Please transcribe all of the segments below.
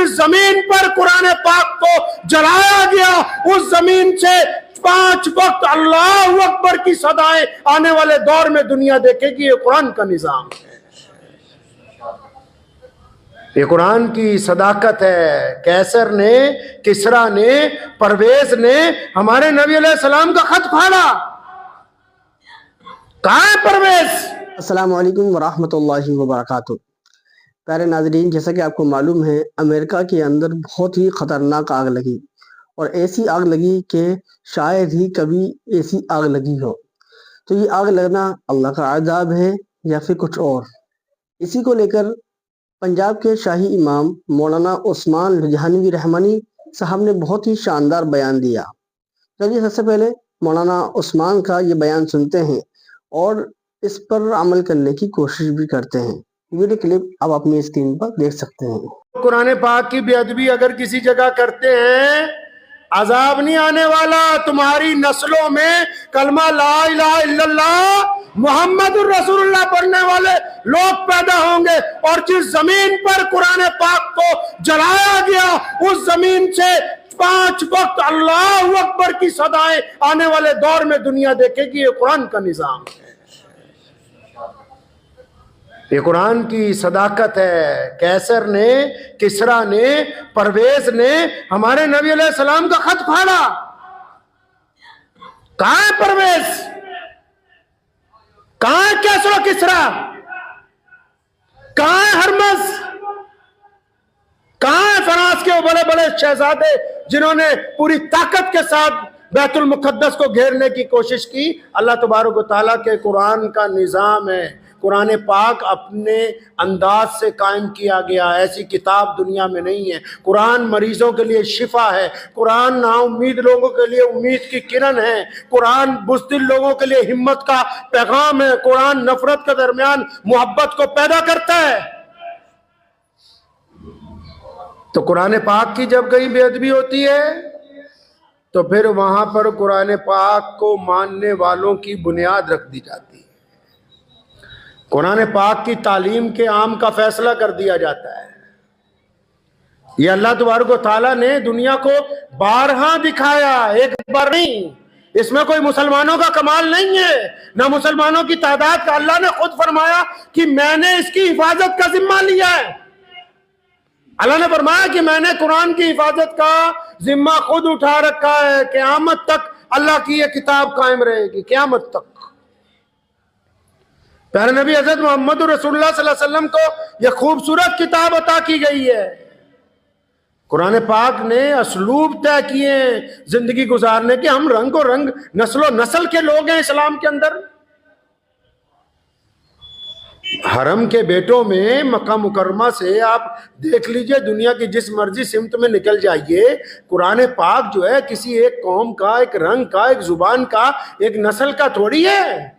جس زمین پر قرآن پاک کو جلایا گیا اس زمین سے 5 وقت اللہ اکبر کی صدائیں آنے والے دور میں دنیا دیکھے گی۔ یہ قرآن کا نظام ہے، یہ قرآن کی صداقت ہے۔ کیسر نے، کسرا نے، پرویز نے ہمارے نبی علیہ السلام کا خط پھاڑا۔ کہاں ہے پرویز؟ السلام علیکم ورحمۃ اللہ وبرکاتہ۔ پیارے ناظرین، جیسا کہ آپ کو معلوم ہے امریکہ کے اندر بہت ہی خطرناک آگ لگی، اور ایسی آگ لگی کہ شاید ہی کبھی ایسی آگ لگی ہو۔ تو یہ آگ لگنا اللہ کا عذاب ہے یا پھر کچھ اور؟ اسی کو لے کر پنجاب کے شاہی امام مولانا عثمان لدھیانوی رحمانی صاحب نے بہت ہی شاندار بیان دیا۔ چلیے سب سے پہلے مولانا عثمان کا یہ بیان سنتے ہیں اور اس پر عمل کرنے کی کوشش بھی کرتے ہیں۔ ویڈیو کلپ آپ اپنی اسکرین پر دیکھ سکتے ہیں۔ قرآن پاک کی بے ادبی اگر کسی جگہ کرتے ہیں عذاب نہیں آنے والا، تمہاری نسلوں میں کلمہ لا الہ الا اللہ محمد الرسول اللہ پڑھنے والے لوگ پیدا ہوں گے، اور جس زمین پر قرآن پاک کو جلایا گیا اس زمین سے 5 وقت اللہ اکبر کی صدائیں آنے والے دور میں دنیا دیکھے گی۔ یہ قرآن کا نظام ہے، یہ قرآن کی صداقت ہے۔ کیسر نے، کسرا نے، پرویز نے ہمارے نبی علیہ السلام کا خط پھاڑا۔ کہاں ہے پرویز؟ کہاں ہے کیسر و کسرا؟ کہاں ہے ہرمز؟ کہاں ہے فرانس کے بڑے بڑے شہزادے جنہوں نے پوری طاقت کے ساتھ بیت المقدس کو گھیرنے کی کوشش کی؟ اللہ تبارک و تعالیٰ کے قرآن کا نظام ہے۔ قرآن پاک اپنے انداز سے قائم کیا گیا، ایسی کتاب دنیا میں نہیں ہے۔ قرآن مریضوں کے لیے شفا ہے، قرآن نا امید لوگوں کے لیے امید کی کرن ہے، قرآن بزدل لوگوں کے لیے ہمت کا پیغام ہے، قرآن نفرت کے درمیان محبت کو پیدا کرتا ہے۔ تو قرآن پاک کی جب کہیں بے ادبی ہوتی ہے تو پھر وہاں پر قرآن پاک کو ماننے والوں کی بنیاد رکھ دی جاتی ہے، قرآن پاک کی تعلیم کے عام کا فیصلہ کر دیا جاتا ہے۔ یہ اللہ تبارک و تعالیٰ نے دنیا کو بارہا دکھایا، ایک بار نہیں۔ اس میں کوئی مسلمانوں کا کمال نہیں ہے، نہ مسلمانوں کی تعداد کا۔ اللہ نے خود فرمایا کہ میں نے اس کی حفاظت کا ذمہ لیا ہے۔ اللہ نے فرمایا کہ میں نے قرآن کی حفاظت کا ذمہ خود اٹھا رکھا ہے، قیامت تک اللہ کی یہ کتاب قائم رہے گی، قیامت تک۔ پیارے نبی حضرت محمد رسول اللہ صلی اللہ علیہ وسلم کو یہ خوبصورت کتاب عطا کی گئی ہے۔ قرآن پاک نے اسلوب طے کیے ہیں زندگی گزارنے کے۔ ہم رنگ و رنگ، نسل و نسل کے لوگ ہیں اسلام کے اندر۔ حرم کے بیٹوں میں مکہ مکرمہ سے آپ دیکھ لیجئے، دنیا کی جس مرضی سمت میں نکل جائیے، قرآن پاک جو ہے کسی ایک قوم کا، ایک رنگ کا، ایک زبان کا، ایک نسل کا تھوڑی ہے۔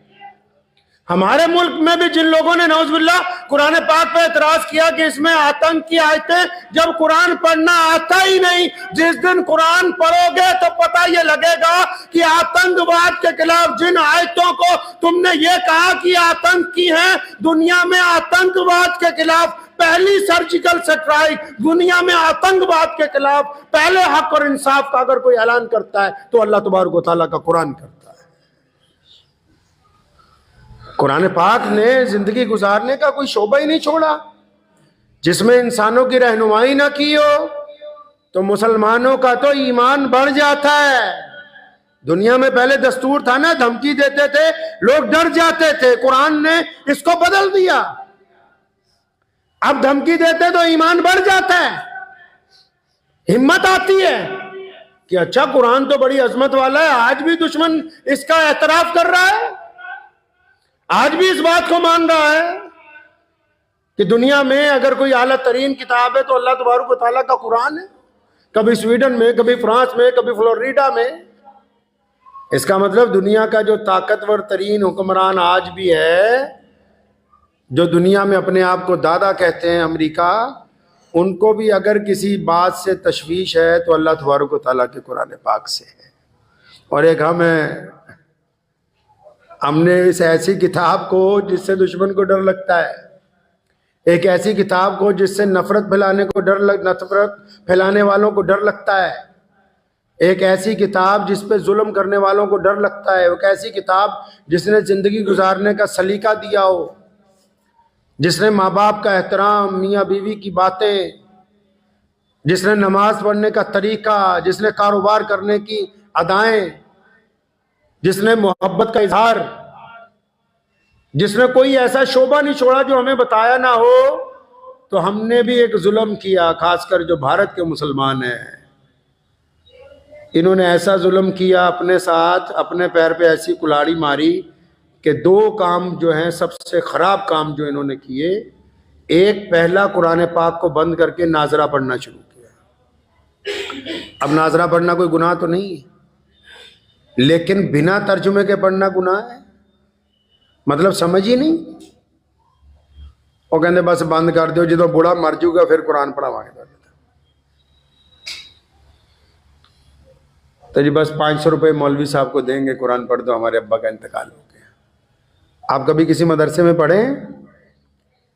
ہمارے ملک میں بھی جن لوگوں نے نعوذ باللہ قرآن پاک پہ اعتراض کیا کہ اس میں آتنک کی آیتیں، جب قرآن پڑھنا آتا ہی نہیں، جس دن قرآن پڑھو گے تو پتہ یہ لگے گا کہ آتنکواد کے خلاف جن آیتوں کو تم نے یہ کہا کہ آتنک کی ہیں، دنیا میں آتنکواد کے خلاف پہلی سرجیکل سٹرائک، دنیا میں آتنکواد کے خلاف پہلے حق اور انصاف کا اگر کوئی اعلان کرتا ہے تو اللہ تبارک و تعالیٰ کا قرآن کرتا ہے۔ قرآن پاک نے زندگی گزارنے کا کوئی شعبہ ہی نہیں چھوڑا جس میں انسانوں کی رہنمائی نہ کی ہو۔ تو مسلمانوں کا تو ایمان بڑھ جاتا ہے۔ دنیا میں پہلے دستور تھا نا، دھمکی دیتے تھے، لوگ ڈر جاتے تھے، قرآن نے اس کو بدل دیا۔ اب دھمکی دیتے تو ایمان بڑھ جاتا ہے، ہمت آتی ہے کہ اچھا قرآن تو بڑی عظمت والا ہے، آج بھی دشمن اس کا اعتراف کر رہا ہے، آج بھی اس بات کو مان رہا ہے کہ دنیا میں اگر کوئی اعلیٰ ترین کتاب ہے تو اللہ تبارک و تعالیٰ کا قرآن ہے۔ کبھی سویڈن میں، کبھی فرانس میں، کبھی فلوریڈا میں۔ اس کا مطلب دنیا کا جو طاقتور ترین حکمران آج بھی ہے، جو دنیا میں اپنے آپ کو دادا کہتے ہیں، امریکہ، ان کو بھی اگر کسی بات سے تشویش ہے تو اللہ تبارک و تعالیٰ کے قرآن پاک سے ہے۔ اور ایک ہم نے اس ایسی کتاب کو جس سے دشمن کو ڈر لگتا ہے، ایک ایسی کتاب کو جس سے نفرت پھیلانے والوں کو ڈر لگتا ہے، ایک ایسی کتاب جس پہ ظلم کرنے والوں کو ڈر لگتا ہے، ایک ایسی کتاب جس نے زندگی گزارنے کا سلیقہ دیا ہو، جس نے ماں باپ کا احترام، میاں بیوی کی باتیں، جس نے نماز پڑھنے کا طریقہ، جس نے کاروبار کرنے کی ادائیں، جس نے محبت کا اظہار، جس نے کوئی ایسا شعبہ نہیں چھوڑا جو ہمیں بتایا نہ ہو، تو ہم نے بھی ایک ظلم کیا، خاص کر جو بھارت کے مسلمان ہیں، انہوں نے ایسا ظلم کیا اپنے ساتھ، اپنے پیر پہ ایسی کلاڑی ماری کہ دو کام جو ہیں سب سے خراب کام جو انہوں نے کیے، ایک پہلا قرآن پاک کو بند کر کے ناظرہ پڑھنا شروع کیا۔ اب ناظرہ پڑھنا کوئی گناہ تو نہیں ہے، لیکن بنا ترجمے کے پڑھنا گناہ ہے، مطلب سمجھ ہی نہیں۔ وہ کہتے بس بند کر دیو، جدو بوڑھا مر جائے گا پھر قرآن پڑھاواں گے تو جی بس 500 روپے مولوی صاحب کو دیں گے، قرآن پڑھ دو، ہمارے ابا کا انتقال ہو گیا۔ آپ کبھی کسی مدرسے میں پڑھے ہیں؟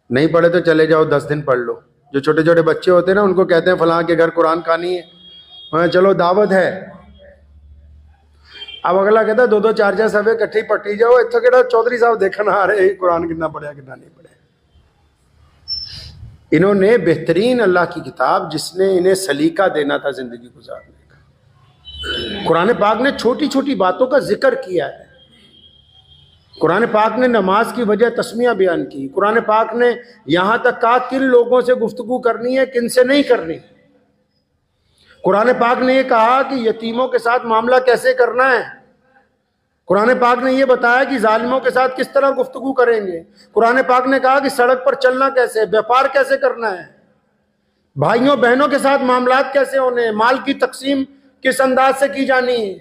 نہیں پڑھے تو چلے جاؤ 10 دن پڑھ لو۔ جو چھوٹے چھوٹے بچے ہوتے ہیں نا، ان کو کہتے ہیں فلاں کے گھر قرآن خوانی ہے، وہاں چلو دعوت ہے۔ اب اگلا کہتا ہے 2 4 صفحے کٹھی پٹی جاؤ، اتنا کہتا چودھری صاحب دیکھنا آ رہے قرآن کتنا پڑھیا کتنا نہیں پڑھیا۔ انہوں نے بہترین اللہ کی کتاب جس نے انہیں سلیقہ دینا تھا زندگی گزارنے کا، قرآن پاک نے چھوٹی چھوٹی باتوں کا ذکر کیا ہے۔ قرآن پاک نے نماز کی وجہ تسمیہ بیان کی، قرآن پاک نے یہاں تک کہا کن لوگوں سے گفتگو کرنی ہے، کن سے نہیں کرنی۔ قرآن پاک نے یہ کہا کہ یتیموں کے ساتھ معاملہ کیسے کرنا ہے، قرآن پاک نے یہ بتایا کہ ظالموں کے ساتھ کس طرح گفتگو کریں گے، قرآن پاک نے کہا کہ سڑک پر چلنا کیسے، بیپار کیسے کرنا ہے، بھائیوں بہنوں کے ساتھ معاملات کیسے ہونے ہیں، مال کی تقسیم کس انداز سے کی جانی ہے،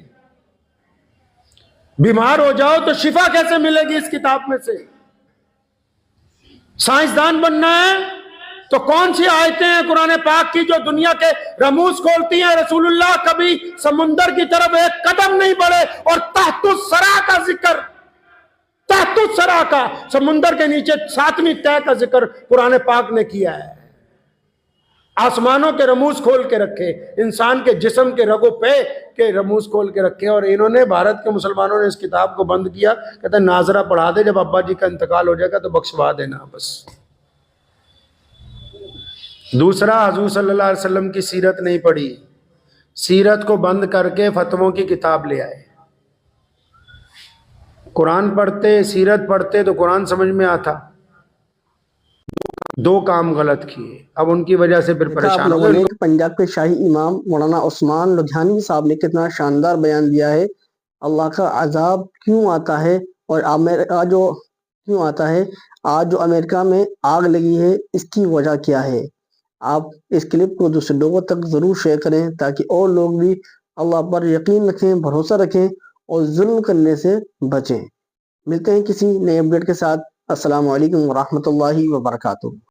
بیمار ہو جاؤ تو شفا کیسے ملے گی اس کتاب میں سے، سائنسدان بننا ہے تو کون سی آیتیں ہیں قرآن پاک کی جو دنیا کے رموز کھولتی ہیں۔ رسول اللہ کبھی سمندر کی طرف ایک قدم نہیں بڑھے، اور تحت الثری کا ذکر، تحت الثری کا، سمندر کے نیچے 7ویں تہ کا ذکر قرآن پاک نے کیا ہے۔ آسمانوں کے رموز کھول کے رکھے، انسان کے جسم کے رگو پہ کے رموز کھول کے رکھے، اور انہوں نے بھارت کے مسلمانوں نے اس کتاب کو بند کیا۔ کہتے ہیں ناظرہ پڑھا دے، جب ابا جی کا انتقال ہو جائے گا تو بخشوا دینا بس۔ دوسرا، حضور صلی اللہ علیہ وسلم کی سیرت نہیں پڑھی، سیرت کو بند کر کے فتووں کی کتاب لے آئے۔ قرآن پڑھتے، سیرت پڑھتے تو قرآن سمجھ میں آتا، 2 کام غلط کیے، اب ان کی وجہ سے پھر پریشان ہو گئے۔ پنجاب کے شاہی امام مولانا عثمان لدھیانوی صاحب نے کتنا شاندار بیان دیا ہے، اللہ کا عذاب کیوں آتا ہے، اور کیوں آتا ہے، آج جو امریکہ میں آگ لگی ہے اس کی وجہ کیا ہے۔ آپ اس کلپ کو دوسرے لوگوں تک ضرور شیئر کریں تاکہ اور لوگ بھی اللہ پر یقین رکھیں، بھروسہ رکھیں اور ظلم کرنے سے بچیں۔ ملتے ہیں کسی نئے اپڈیٹ کے ساتھ۔ السلام علیکم ورحمۃ اللہ وبرکاتہ۔